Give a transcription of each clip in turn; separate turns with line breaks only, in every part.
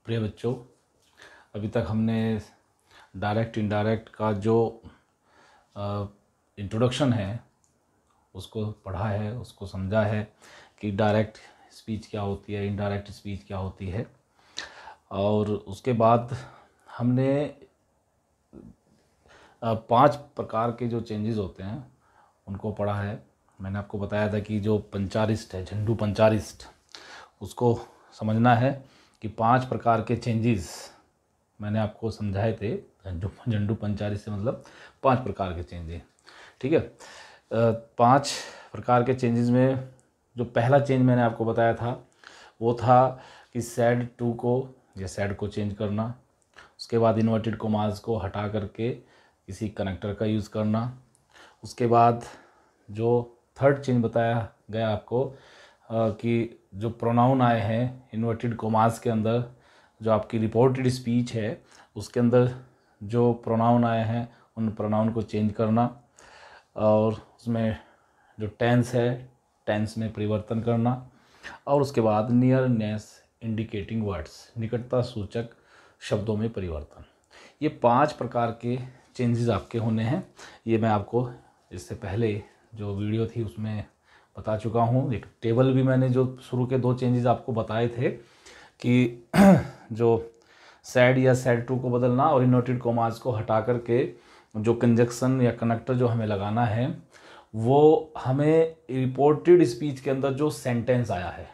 प्रिय बच्चों, अभी तक हमने डायरेक्ट इनडायरेक्ट का जो इंट्रोडक्शन है उसको पढ़ा है, उसको समझा है कि डायरेक्ट स्पीच क्या होती है, इनडायरेक्ट स्पीच क्या होती है। और उसके बाद हमने 5 प्रकार के जो चेंजेस होते हैं उनको पढ़ा है। मैंने आपको बताया था कि जो पंचारिस्ट है, झंडू पंचारिस्ट, उसको समझना है कि 5 प्रकार के चेंजेस मैंने आपको समझाए थे। झंडू पंचारिस्ट से मतलब 5 प्रकार के चेंजेस, ठीक है। 5 प्रकार के चेंजेस में जो पहला चेंज मैंने आपको बताया था वो था कि सैड टू को या सैड को चेंज करना। उसके बाद इन्वर्टेड कोमास को हटा करके किसी कनेक्टर का यूज़ करना। उसके बाद जो थर्ड चेंज बताया गया आपको कि जो प्रोनाउन आए हैं इन्वर्टेड कोमास के अंदर, जो आपकी रिपोर्टेड स्पीच है उसके अंदर जो प्रोनाउन आए हैं उन प्रोनाउन को चेंज करना। और उसमें जो टेंस है, टेंस में परिवर्तन करना। और उसके बाद नियरनेस इंडिकेटिंग वर्ड्स, निकटता सूचक शब्दों में परिवर्तन। ये 5 प्रकार के चेंजेस आपके होने हैं। ये मैं आपको इससे पहले जो वीडियो थी उसमें बता चुका हूँ। एक टेबल भी मैंने जो शुरू के 2 चेंजेस आपको बताए थे कि जो सैड या सैड टू को बदलना और इन्वर्टेड कोमास को हटा करके जो कंजक्शन या कनेक्टर जो हमें लगाना है वो हमें रिपोर्टेड स्पीच के अंदर जो सेंटेंस आया है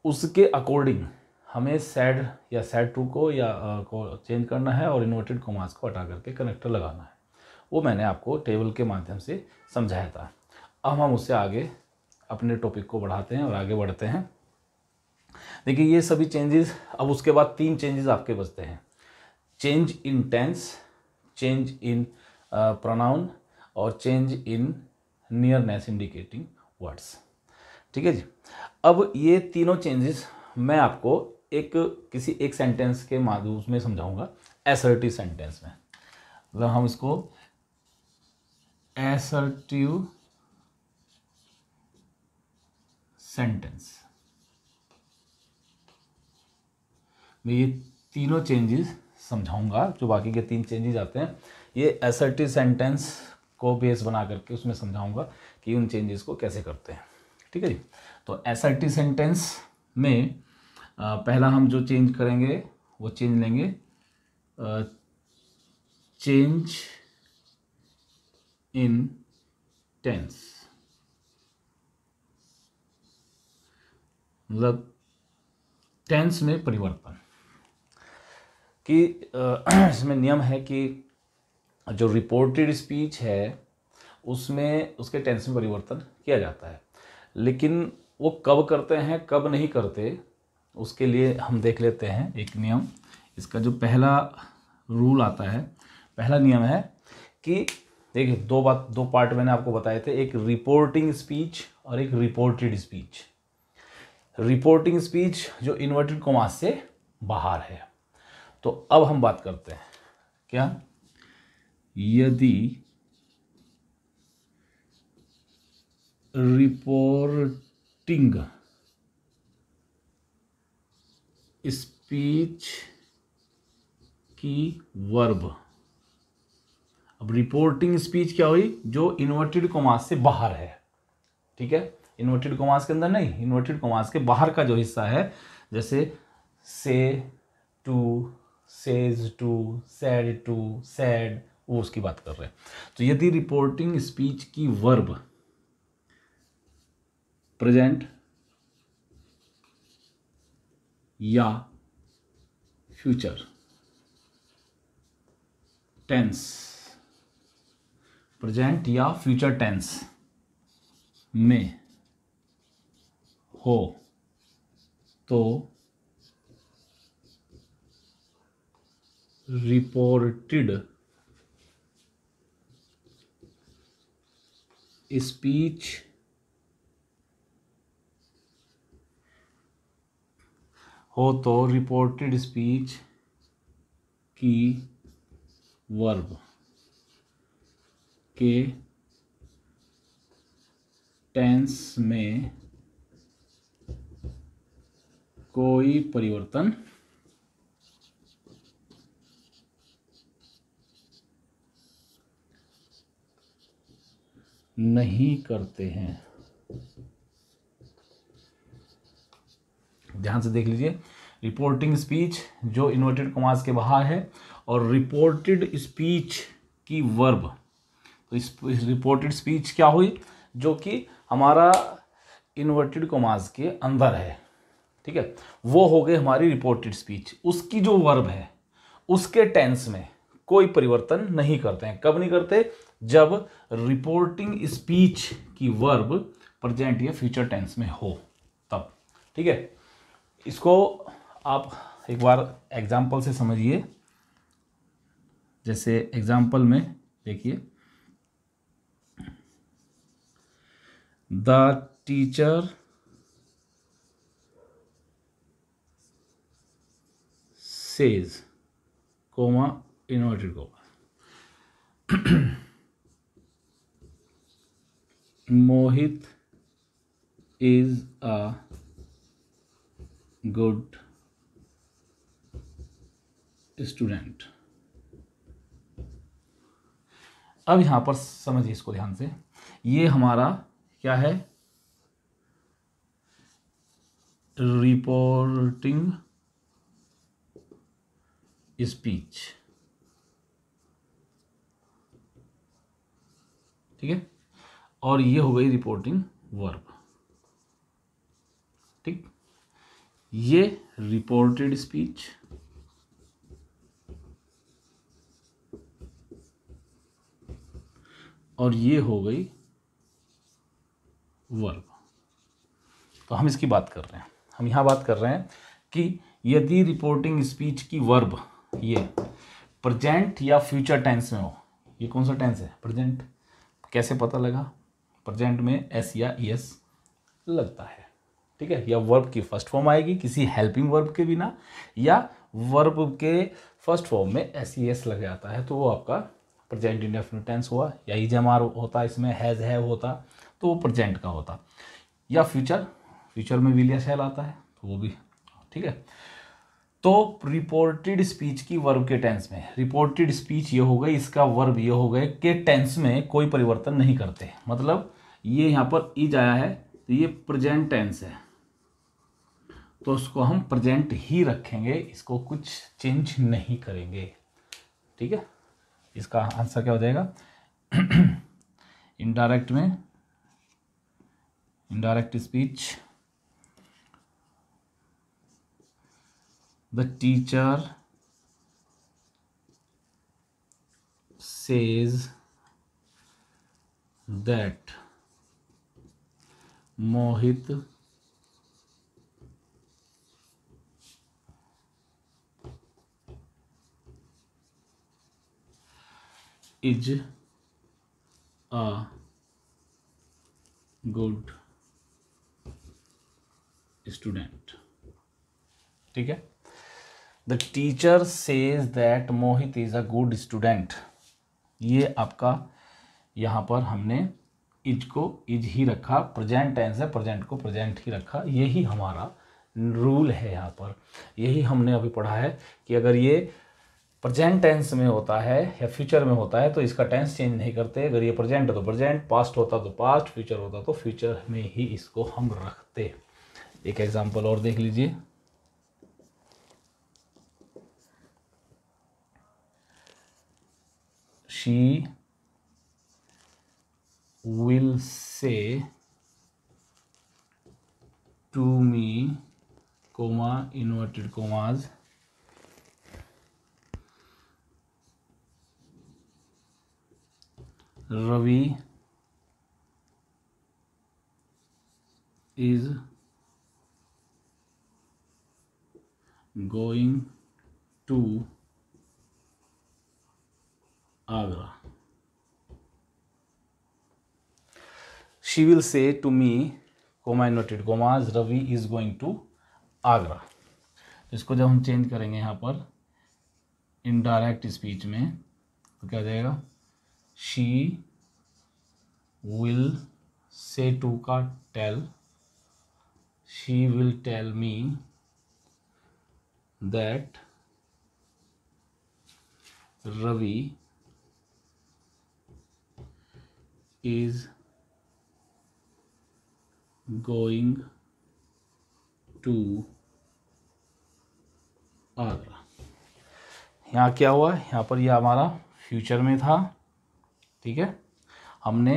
उसके अकॉर्डिंग हमें सैड या सैड टू को या को चेंज करना है और इन्वर्टेड कोमास को हटा करके कनेक्टर लगाना है। वो मैंने आपको टेबल के माध्यम से समझाया था। अब हम उससे आगे अपने टॉपिक को बढ़ाते हैं और आगे बढ़ते हैं। देखिए ये सभी चेंजेस, अब उसके बाद 3 चेंजेस आपके बचते हैं। Change in tense, change in pronoun और change in nearness indicating words, ठीक है जी। अब ये तीनों चेंजेस मैं आपको किसी एक सेंटेंस के माध्यम में समझाऊंगा, असर्टिव सेंटेंस में। मतलब हम इसको असर्टिव सेंटेंस में ये तीनों चेंजेस समझाऊंगा। जो बाकी के 3 चेंजेस आते हैं ये असर्टिव सेंटेंस को बेस बना करके उसमें समझाऊंगा कि उन चेंजेस को कैसे करते हैं, ठीक है जी। तो असर्टिव सेंटेंस में पहला हम जो चेंज करेंगे वो चेंज लेंगे चेंज इन टेंस। मतलब टेंस में परिवर्तन कि इसमें नियम है कि जो रिपोर्टेड स्पीच है उसमें उसके टेंस में परिवर्तन किया जाता है, लेकिन वो कब करते हैं कब नहीं करते उसके लिए हम देख लेते हैं एक नियम। इसका जो पहला रूल आता है, पहला नियम है कि देखिए 2 पार्ट मैंने आपको बताए थे, एक रिपोर्टिंग स्पीच और एक रिपोर्टेड स्पीच। रिपोर्टिंग स्पीच जो इन्वर्टेड कोमास से बाहर है। तो अब हम बात करते हैं क्या, यदि रिपोर्टिंग स्पीच की वर्ब, अब रिपोर्टिंग स्पीच क्या हुई, जो इन्वर्टेड कोमास से बाहर है, ठीक है। इन्वर्टेड कोमास के अंदर नहीं, इन्वर्टेड कोमास के बाहर का जो हिस्सा है, जैसे say to, says to, said to, said, वो उसकी बात कर रहे हैं। तो यदि रिपोर्टिंग स्पीच की वर्ब प्रेजेंट या फ्यूचर टेंस, प्रेजेंट या फ्यूचर टेंस में हो तो रिपोर्टेड स्पीच रिपोर्टेड स्पीच की वर्ब के टेंस में कोई परिवर्तन नहीं करते हैं। ध्यान से देख लीजिए, रिपोर्टिंग स्पीच जो इन्वर्टेड कॉमास के बाहर है, और रिपोर्टेड स्पीच की वर्ब, तो इस रिपोर्टेड स्पीच क्या हुई, जो कि हमारा इन्वर्टेड कॉमास के अंदर है, ठीक है, वो हो गई हमारी रिपोर्टेड स्पीच। उसकी जो वर्ब है उसके टेंस में कोई परिवर्तन नहीं करते हैं। कब नहीं करते? जब रिपोर्टिंग स्पीच की वर्ब प्रेजेंट या फ्यूचर टेंस में हो तब, ठीक है। इसको आप एक बार एग्जाम्पल से समझिए। जैसे एग्जाम्पल में देखिए, the teacher says coma inverted coma Mohit is a good student. अब यहां पर समझिए इसको ध्यान से, ये हमारा क्या है, रिपोर्टिंग स्पीच, ठीक है, और ये हो गई रिपोर्टिंग वर्ब, ठीक। ये रिपोर्टेड स्पीच, और ये हो गई वर्ब। तो हम इसकी बात कर रहे हैं, हम यहाँ बात कर रहे हैं कि यदि रिपोर्टिंग स्पीच की वर्ब ये प्रेजेंट या फ्यूचर टेंस में हो, ये कौन सा टेंस है? प्रेजेंट। कैसे पता लगा? प्रेजेंट में एस या ईएस लगता है, ठीक है, या वर्ब की फर्स्ट फॉर्म आएगी किसी हेल्पिंग वर्ब के बिना, या वर्ब के फर्स्ट फॉर्म में एस ई एस लग जाता है, तो वो आपका प्रेजेंट इंडेफिनिट टेंस हुआ, या ईजेएमआर होता, इसमें हैज हैव होता तो वो प्रेजेंट का होता, या फ्यूचर, फ्यूचर में विल या शैल आता है तो वो भी, ठीक है। तो रिपोर्टेड स्पीच की वर्ब के टेंस में, रिपोर्टेड स्पीच ये हो गई, इसका वर्ब ये हो गए कि टेंस में कोई परिवर्तन नहीं करते। मतलब ये यहाँ पर इज आया है तो ये प्रेजेंट टेंस है, तो उसको हम प्रेजेंट ही रखेंगे, इसको कुछ चेंज नहीं करेंगे, ठीक है। इसका आंसर क्या हो जाएगा? इनडायरेक्ट में, indirect speech, the teacher says that Mohit is a good student, ठीक है। The teacher says that Mohit is a good student, ये आपका यहाँ पर हमने इज को इज ही रखा, प्रेजेंट टेंस है, प्रेजेंट को प्रेजेंट ही रखा, यही हमारा रूल है यहाँ पर। यही हमने अभी पढ़ा है कि अगर ये प्रेजेंट टेंस में होता है या फ्यूचर में होता है तो इसका टेंस चेंज नहीं करते। अगर ये प्रेजेंट है तो प्रेजेंट, पास्ट होता तो पास्ट, फ्यूचर होता तो फ्यूचर में ही इसको हम रखते। एक एग्जांपल और देख लीजिए, she will say to me comma inverted commas Ravi is going to Agra. She will say to me, comma inverted commas, Ravi is going to Agra. इसको जब हम चेंज करेंगे यहाँ पर इनडायरेक्ट स्पीच में तो क्या हो जाएगा? She will say to का tell, she will tell me that Ravi is going to Agra. यहाँ क्या हुआ, यहाँ पर यह हमारा फ्यूचर में था, ठीक है। हमने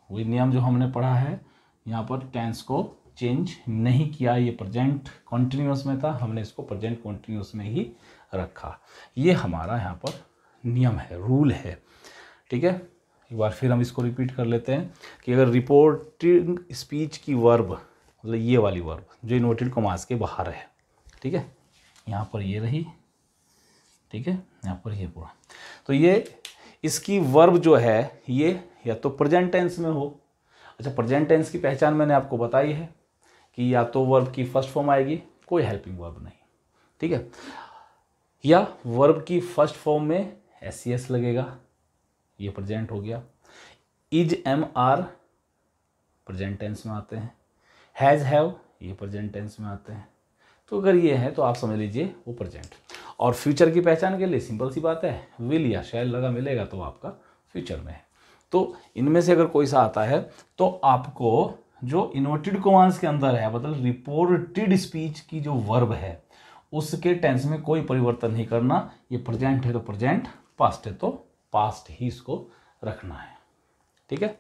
वही नियम जो हमने पढ़ा है, यहाँ पर टेंस को चेंज नहीं किया, ये प्रेजेंट कॉन्टिन्यूअस में था, हमने इसको प्रेजेंट कॉन्टिन्यूअस में ही रखा। ये हमारा यहाँ पर नियम है, रूल है, ठीक है। एक बार फिर हम इसको रिपीट कर लेते हैं कि अगर रिपोर्टिंग स्पीच की वर्ब, मतलब ये वाली वर्ब जो इन्वर्टेड कॉमास के बाहर है, ठीक है, यहाँ पर ये रही, ठीक है, यहाँ पर ये पूरा, तो ये इसकी वर्ब जो है ये या तो प्रेजेंट टेंस में हो। अच्छा, प्रेजेंट टेंस की पहचान मैंने आपको बताई है कि या तो वर्ब की फर्स्ट फॉर्म आएगी, कोई हेल्पिंग वर्ब नहीं, ठीक है, या वर्ब की फर्स्ट फॉर्म में एस लगेगा, ये प्रेजेंट हो गया। Is am are present tense में आते हैं, हैज़ हैव ये प्रेजेंट टेंस में आते हैं। तो अगर ये है तो आप समझ लीजिए वो प्रेजेंट। और फ्यूचर की पहचान के लिए सिंपल सी बात है, विल या शैल लगा मिलेगा तो आपका फ्यूचर में है। तो इनमें से अगर कोई सा आता है तो आपको जो इन्वर्टेड कॉमास के अंदर है, मतलब रिपोर्टेड स्पीच की जो वर्ब है उसके टेंस में कोई परिवर्तन नहीं करना। ये प्रेजेंट है तो प्रेजेंट, पास्ट है तो पास्ट ही इसको रखना है, ठीक है।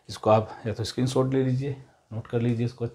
इसको आप या तो स्क्रीनशॉट ले लीजिए, नोट कर लीजिए इसको।